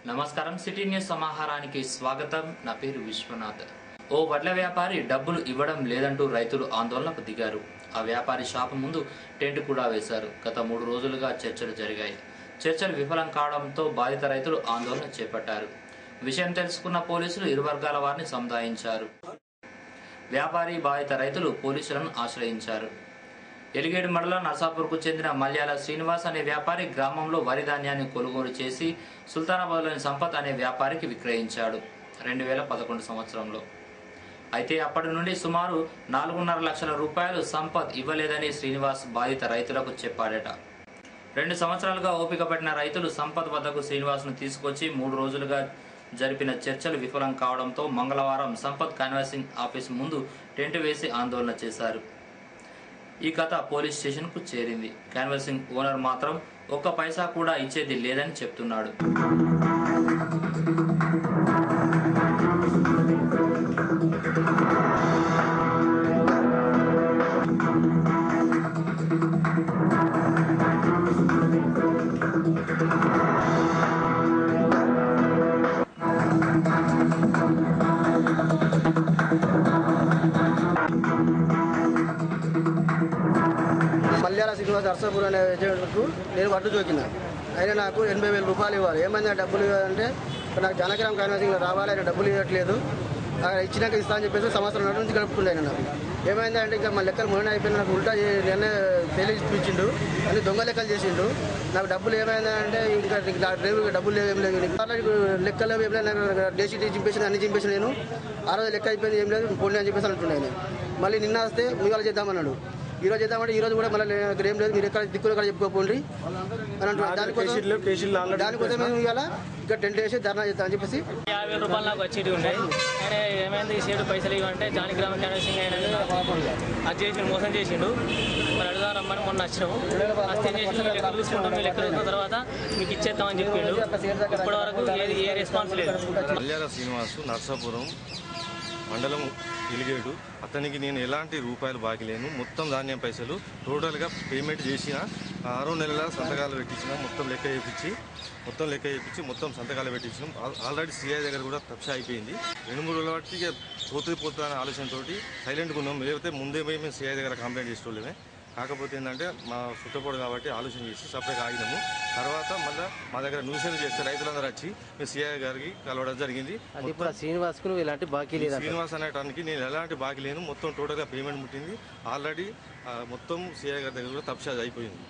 నమస్కారం city news సమాహారానికి స్వాగతం. నా పేరు విశ్వనాథ్. ఓ వడ్ల వ్యాపారి డబ్బులు ఇవ్వడం లేదంటూ రైతులు ఆందోళనకు దిగారు. ఆ వ్యాపారి షాపు ముందు టెంట్ కూడా వేశారు. గత 3 రోజులుగా చర్చలు జరిగాయి. చర్చలు విఫలం కావడంతో బాధిత రైతులు ఆందోళన చేపట్టారు. విషయం తెలుసుకున్న పోలీసులు ఇరు వర్గాల వారిని సముదాయించారు. వ్యాపారి బాధిత రైతులు పోలీసులను ఆశ్రయించారు. ఎలిగేడు మండలం నర్సాపూర్కు చెందిన మల్యాల శ్రీనివాస్ అనే వ్యాపారి గ్రామంలో వరి ధాన్యాన్ని కొనుగోలు చేసి సుల్తానాబాద్లోని సంపత్ అనే వ్యాపారికి విక్రయించాడు 2011 సంవత్సరంలో. అయితే అప్పటి నుండి సుమారు 4.5 లక్షల రూపాయలు సంపత్ ఇవ్వలేదని శ్రీనివాస్ బాధిత రైతులకు చెప్పాడట. 2 సంవత్సరాలుగా ఓపిక పట్టిన రైతులు సంపత్ వద్దకు శ్రీనివాస్ను తీసుకొచ్చి 3 రోజులుగా జరిపిన చర్చలు విఫలం కావడంతో మంగళవారం సంపత్ కాన్వాసింగ్ ఆఫీస్ ముందు టెంట్ వేసి ఆందోళన చేశారు. ఈ కథ పోలీస్ స్టేషన్ కు చేరింది. కాన్వాసింగ్ ఓనర్ మాత్రం ఒక్క పైసా కూడా ఇచ్చేది లేదని చెప్తున్నాడు. మల్యాల శ్రీనివాస్ నర్సాపూర్ అనే ఏజెంట్కు నేను వడ్డు చూకిన. ఆయన నాకు 80,000 రూపాయలు ఇవ్వాలి. ఏమైంది డబ్బులు ఇవ్వాలంటే నాకు జనగ్రామ్ కాన్వాసింగ్లో రావాలి, ఆయన డబ్బులు ఇవ్వట్లేదు. ఇచ్చినాక ఇస్తా అని చెప్పేసి సంవత్సరం నుంచి గడుపుతుండే. ఆయన నాకు ఏమైందంటే ఇంకా మా లెక్కలు మొన్న అయిపోయింది. నాకు ఉల్టా నిన్నే తెలిపించిండు, అన్ని దొంగ లెక్కలు చేసిండు. నాకు డబ్బులు ఏమైందంటే ఇంకా డ్రైవర్కి డబ్బులు ఏం లేదు, లెక్కలు ఏం లేదు, డేసీ చింపేసి అన్ని చింపేసి నేను ఆ రోజు లెక్క అయిపోయింది, ఏం లేదు పోనీ అని చెప్పేసి అంటున్నాను. మళ్ళీ నిన్న వస్తే మీ వాళ్ళు చేద్దామన్నాడు. ఈ రోజు చేద్దామంటే ఈ రోజు కూడా మళ్ళీ ఏం లేదు, మీరు ఎక్కడ దిక్కులు ఎక్కడ చెప్పుకోపోండి అని అంటున్నారు. దానికోసం మేము ఇవాళ ఇంకా టెంట్ వేసి ధర్నా చేద్దామని చెప్పేసి 50,000 రూపాయలు నాకు వచ్చేటి ఉన్నాయి. ఆయన ఏమైంది ఈ సైడ్ పైసలు ఇవ్వంటే జానగ్రామ క్యాన్వాసింగ్ అయినా అది చేసి మోసం చేసిండు. మరి అడుగుదా రమ్మని మొన్న వచ్చినాము. వస్తే చేసి లెక్కలు చూసుకుంటాం, మీ లెక్కలు చూసుకున్న తర్వాత మీకు ఇచ్చేద్దామని చెప్పిండు. ఇప్పటి వరకు ఏ రెస్పాన్స్ లేదు. మల్యాల శ్రీనివాస్ నర్సాపురం మండలం ఎలిగేడు. అతనికి నేను ఎలాంటి రూపాయలు బాకీ లేను. మొత్తం ధాన్యం పైసలు టోటల్గా పేమెంట్ చేసిన 6 నెలల సంతకాలు పెట్టించిన, మొత్తం లెక్క చేయించి మొత్తం సంతకాలు పెట్టించినాం. ఆల్రెడీ సిఐ దగ్గర కూడా తప్ష అయిపోయింది. 2-3 రోజుల వాటికి పోతుంది అనే ఆలోచనతో సైలెంట్గా ఉన్నాం. లేకపోతే ముందే పోయి మేము సిఐ దగ్గర కంప్లైంట్ చేసుకోలేమే. కాకపోతే ఏంటంటే మా చుట్టపోడు కాబట్టి ఆలోచన చేసి సపరేట్గా ఆగినాము. తర్వాత మళ్ళీ మా దగ్గర న్యూసెన్స్ చేస్తే రైతులందరూ వచ్చి మేము సిఐ గారికి కలవడం జరిగింది. శ్రీనివాస్ అనేటానికి నేను ఎలాంటి బాకీ లేను. మొత్తం టోటల్గా పేమెంట్ ముట్టింది. ఆల్రెడీ మొత్తం సిఐ గారి దగ్గర కూడా తప్షాజ్ అయిపోయింది.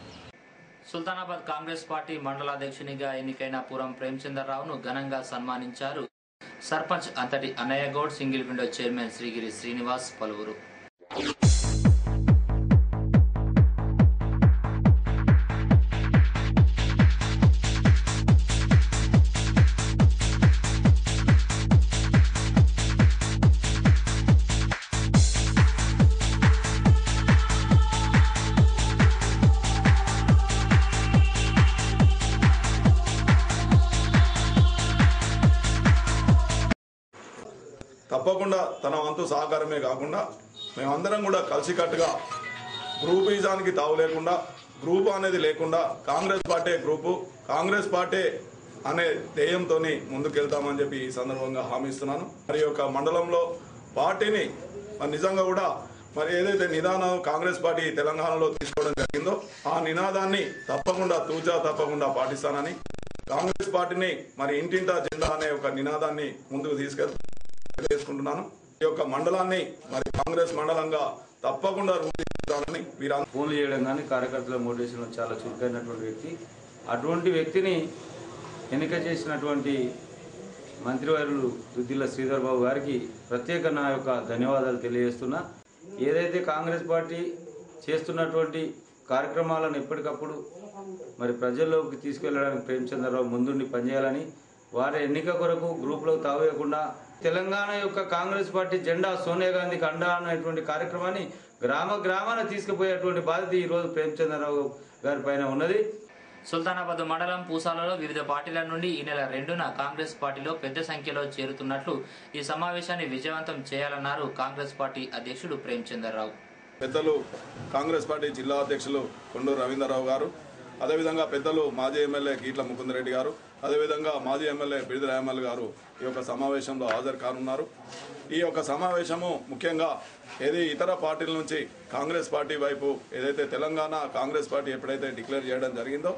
సుల్తానాబాద్ కాంగ్రెస్ పార్టీ మండలాధ్యక్షునిగా ఎన్నికైన పురం ప్రేమచంద్రరావును ఘనంగా సన్మానించారు సర్పంచ్ అంతటి అన్నయ్య Goud, single window chairman Srigiri Srinivas, పలువురు. తప్పకుండా తన వంతు సహకారమే కాకుండా మేమందరం కూడా కలిసికట్టుగా గ్రూపిజానికి తావు లేకుండా, గ్రూప్ అనేది లేకుండా కాంగ్రెస్ పార్టీ అనే ధ్యేయంతో ముందుకెళ్తామని చెప్పి ఈ సందర్భంగా హామీ ఇస్తున్నాను. మరి యొక్క మండలంలో పార్టీని నిజంగా కూడా మరి ఏదైతే నిదానం కాంగ్రెస్ పార్టీ తెలంగాణలో తీసుకోవడం జరిగిందో ఆ నినాదాన్ని తప్పకుండా పాటిస్తానని, కాంగ్రెస్ పార్టీని మరి ఇంటింటా జెండా అనే ఒక నినాదాన్ని ముందుకు తీసుకుంటున్నాను. ఈ యొక్క మండలాన్ని మరి కాంగ్రెస్ మండలంగా తప్పకుండా రూపొందించాలని ఫోన్లు చేయడం కానీ కార్యకర్తల మోటివేషన్ చాలా చురుకైనటువంటి వ్యక్తి. అటువంటి వ్యక్తిని ఎన్నిక చేసినటువంటి మంత్రివర్యులు దుద్దిల్ల శ్రీధర్ బాబు గారికి ప్రత్యేక నా యొక్క ధన్యవాదాలు తెలియజేస్తున్నా. ఏదైతే కాంగ్రెస్ పార్టీ చేస్తున్నటువంటి కార్యక్రమాలను ఎప్పటికప్పుడు మరి ప్రజల్లోకి తీసుకెళ్లడానికి ప్రేమచంద్రరావు ముందుండి పనిచేయాలని, వారి ఎన్నిక కొరకు గ్రూపులకు తావేయకుండా తెలంగాణ యొక్క కాంగ్రెస్ పార్టీ జెండా సోనియా గాంధీకి అండా అనేటువంటి కార్యక్రమాన్ని గ్రామాన తీసుకుపోయేటువంటి బాధ్యత ఈరోజు ప్రేమచంద్రరావు గారి పైన ఉన్నది. సుల్తానాబాద్ మండలం పూసాలలో వివిధ పార్టీల నుండి ఈ నెల 2న కాంగ్రెస్ పార్టీలో పెద్ద సంఖ్యలో చేరుతున్నట్లు ఈ సమావేశాన్ని విజయవంతం చేయాలన్నారు కాంగ్రెస్ పార్టీ అధ్యక్షుడు ప్రేమచంద్రరావు. పెద్దలు కాంగ్రెస్ పార్టీ జిల్లా అధ్యక్షులు కొండూరు రవీంద్రరావు గారు, అదేవిధంగా పెద్దలు మాజీ ఎమ్మెల్యే గీట్ల ముకుందరెడ్డి గారు, అదేవిధంగా మాజీ ఎమ్మెల్యే బిడిది రాయమల్ గారు ఈ యొక్క సమావేశంలో హాజరు కానున్నారు. ఈ యొక్క సమావేశము ముఖ్యంగా ఇతర పార్టీల నుంచి కాంగ్రెస్ పార్టీ వైపు ఏదైతే తెలంగాణ కాంగ్రెస్ పార్టీ ఎప్పుడైతే డిక్లేర్ చేయడం జరిగిందో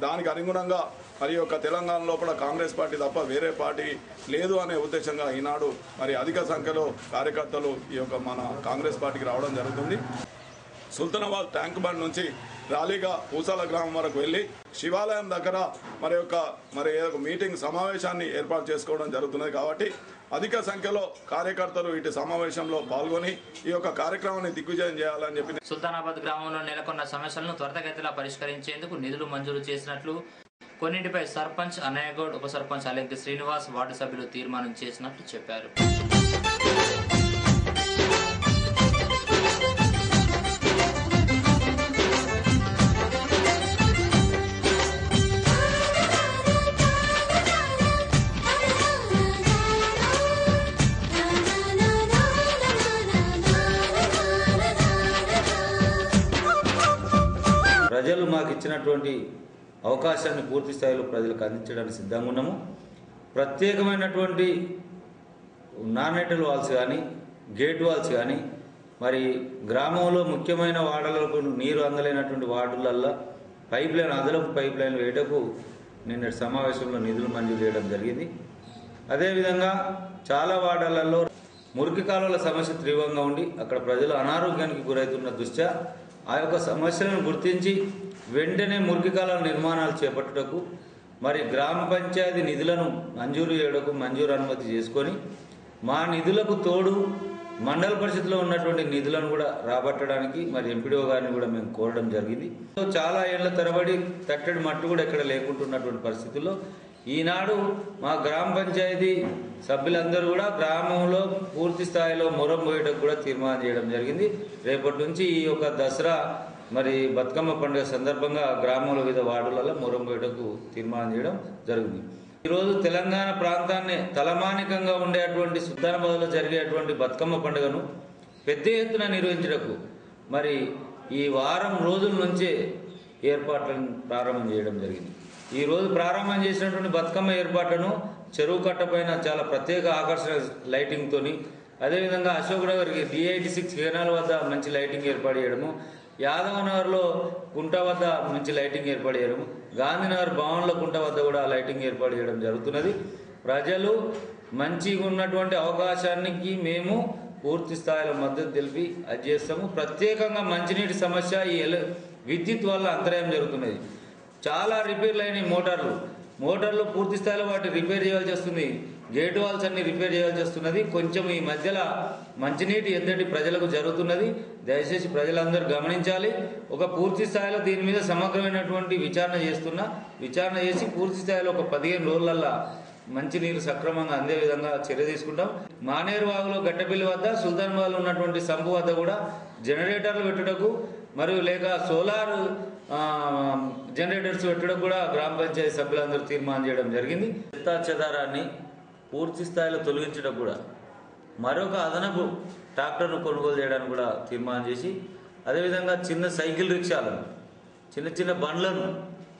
దానికి అనుగుణంగా మరి యొక్క తెలంగాణ లోపల కాంగ్రెస్ పార్టీ తప్ప వేరే పార్టీ లేదు అనే ఉద్దేశంగా ఈనాడు మరి అధిక సంఖ్యలో కార్యకర్తలు ఈ యొక్క మన కాంగ్రెస్ పార్టీకి రావడం జరుగుతుంది. సుల్తానాబాద్ ట్యాంక్ బండ్ నుంచి ర్యాలీగా పూసాల గ్రామం వరకు వెళ్ళి శివాలయం దగ్గర మరి మీటింగ్ సమావేశాన్ని ఏర్పాటు చేసుకోవడం జరుగుతున్నది. కాబట్టి అధిక సంఖ్యలో కార్యకర్తలు ఇటు సమావేశంలో పాల్గొని ఈ యొక్క కార్యక్రమాన్ని దిగ్విజయం చేయాలని చెప్పి సుల్తానాబాద్ గ్రామంలో నెలకొన్న సమస్యలను త్వరితగతిన పరిష్కరించేందుకు నిధులు మంజూరు చేసినట్లు, కొన్నింటిపై సర్పంచ్ అన్నయ్యగౌడ్, ఉప సర్పంచ్ అలెంకి శ్రీనివాస్, వార్డు సభ్యులు తీర్మానం చేసినట్లు చెప్పారు. ప్రజలు మాకు ఇచ్చినటువంటి అవకాశాన్ని పూర్తి స్థాయిలో ప్రజలకు అందించడానికి సిద్ధంగా ఉన్నాము. ప్రత్యేకమైనటువంటి నాన్-మెటల్ వాల్స్ కానీ, గేట్ వాల్స్ కానీ, మరి గ్రామంలో ముఖ్యమైన వార్డులకు నీరు అందలేనటువంటి వార్డులల్లో అదనపు పైప్ లైన్ వేయటకు నిన్నటి సమావేశంలో నిధులు మంజూరు చేయడం జరిగింది. అదేవిధంగా చాలా వార్డులలో మురికి కాలువల సమస్య తీవ్రంగా ఉండి అక్కడ ప్రజలు అనారోగ్యానికి గురవుతున్న దృష్ట్యా ఆ యొక్క సమస్యలను గుర్తించి వెంటనే మురికి కాలువల నిర్మాణాలు చేపట్టుటకు మరి గ్రామ పంచాయతీ నిధులను మంజూరు అనుమతి చేసుకొని మా నిధులకు తోడు మండల పరిషత్లో ఉన్నటువంటి నిధులను కూడా రాబట్టడానికి మరి ఎంపీడీఓ గారిని కూడా మేము కోరడం జరిగింది. చాలా ఏళ్ల తరబడి తట్టడి మట్టు కూడా ఇక్కడ లేకుంటున్నటువంటి పరిస్థితుల్లో ఈనాడు మా గ్రామ పంచాయతీ సభ్యులందరూ కూడా గ్రామంలో పూర్తి స్థాయిలో మొరం పోయేటకు కూడా తీర్మానం చేయడం జరిగింది. రేపటి నుంచి ఈ యొక్క దసరా మరి బతుకమ్మ పండుగ సందర్భంగా గ్రామంలో వివిధ వార్డులలో మొరం పోయేటకు తీర్మానం చేయడం జరిగింది. ఈరోజు తెలంగాణ ప్రాంతాన్ని తలమానికంగా ఉండేటువంటి సుల్తానాబాద్లో జరిగేటువంటి బతుకమ్మ పండుగను పెద్ద ఎత్తున నిర్వహించటకు మరి ఈ వారం రోజుల నుంచే ఏర్పాట్లను ప్రారంభం చేయడం జరిగింది. ఈ రోజు ప్రారంభం చేసినటువంటి బతుకమ్మ ఏర్పాట్లను చెరువు కట్ట పైన చాలా ప్రత్యేక ఆకర్షణ లైటింగ్తోని, అదేవిధంగా అశోక్ నగర్కి D86 కేనాల వద్ద మంచి లైటింగ్ ఏర్పాటు చేయడము, యాదవ్ నగర్లో కుంట వద్ద మంచి లైటింగ్ ఏర్పాటు చేయడము, గాంధీనగర్ భవన్లో కుంట వద్ద కూడా లైటింగ్ ఏర్పాటు చేయడం జరుగుతున్నది. ప్రజలు మంచిగా ఉన్నటువంటి అవకాశానికి మేము పూర్తి స్థాయిలో మద్దతు తెలిపి అది చేస్తాము. ప్రత్యేకంగా మంచినీటి సమస్య ఈ విద్యుత్ వల్ల అంతరాయం జరుగుతున్నది. చాలా రిపేర్లు అయినాయి మోటార్లు పూర్తి స్థాయిలో వాటి రిపేర్ చేయాల్సి వస్తుంది. గేట్ వాల్స్ అన్ని రిపేర్ చేయాల్సి వస్తున్నది. కొంచెం ఈ మధ్యలో మంచినీటి ఎద్దడి ప్రజలకు జరుగుతున్నది. దయచేసి ప్రజలందరూ గమనించాలి. ఒక పూర్తి స్థాయిలో దీని మీద సమగ్రమైనటువంటి విచారణ చేసి పూర్తి స్థాయిలో ఒక 15 రోజులల్లా మంచినీరు సక్రమంగా అందే విధంగా చర్య తీసుకుంటాం. మానేరు వాగులో గట్టపిల్లి వద్ద, సుల్తానాబాద్లో ఉన్నటువంటి సంపు వద్ద కూడా జనరేటర్లు పెట్టుటకు మరియు లేక సోలార్ జనరేటర్స్ పెట్టడం కూడా గ్రామ పంచాయతీ సభ్యులందరూ తీర్మానం చేయడం జరిగింది. చెత్తా చెదారాన్ని పూర్తి స్థాయిలో తొలగించడం కూడా మరొక అదనపు ట్రాక్టర్ను కొనుగోలు చేయడానికి కూడా తీర్మానం చేసి, అదేవిధంగా చిన్న సైకిల్ రిక్షాలను, చిన్న బండ్లను,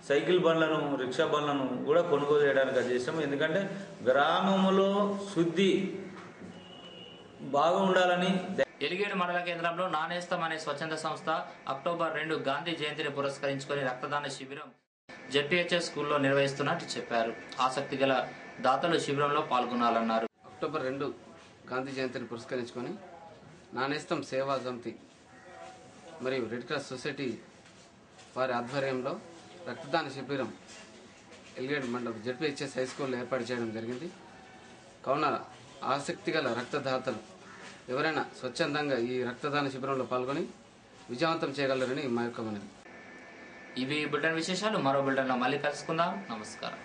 సైకిల్ బండ్లను, రిక్షా బండ్లను కూడా కొనుగోలు చేయడానికి అది చేసాము. ఎందుకంటే గ్రామంలో శుద్ధి బాగా ఉండాలని. ఎలిగేడు మండల కేంద్రంలో నానేస్తం అనే స్వచ్ఛంద సంస్థ అక్టోబర్ 2 గాంధీ జయంతిని పురస్కరించుకొని రక్తదాన శిబిరం జెడ్పీహెచ్ఎస్ స్కూల్లో నిర్వహిస్తున్నట్టు చెప్పారు. ఆసక్తి గల దాతలు శిబిరంలో పాల్గొనాలన్నారు. అక్టోబర్ 2 గాంధీ జయంతిని పురస్కరించుకొని నానేస్తం సేవా సమితి మరియు రెడ్ క్రాస్ సొసైటీ వారి ఆధ్వర్యంలో రక్తదాన శిబిరం ఎలిగేడు మండలం జెడ్పీహెచ్ఎస్ హై స్కూల్లో ఏర్పాటు చేయడం జరిగింది. కావున ఆసక్తి గల రక్తదాతలు ఎవరైనా స్వచ్ఛందంగా ఈ రక్తదాన శిబిరంలో పాల్గొని విజయవంతం చేయగలరని మా యొక్క మనవి. ఇవి బులెటిన్ విశేషాలు. మరో బులెటిన్లో మళ్ళీ కలుసుకుందాం. నమస్కారం.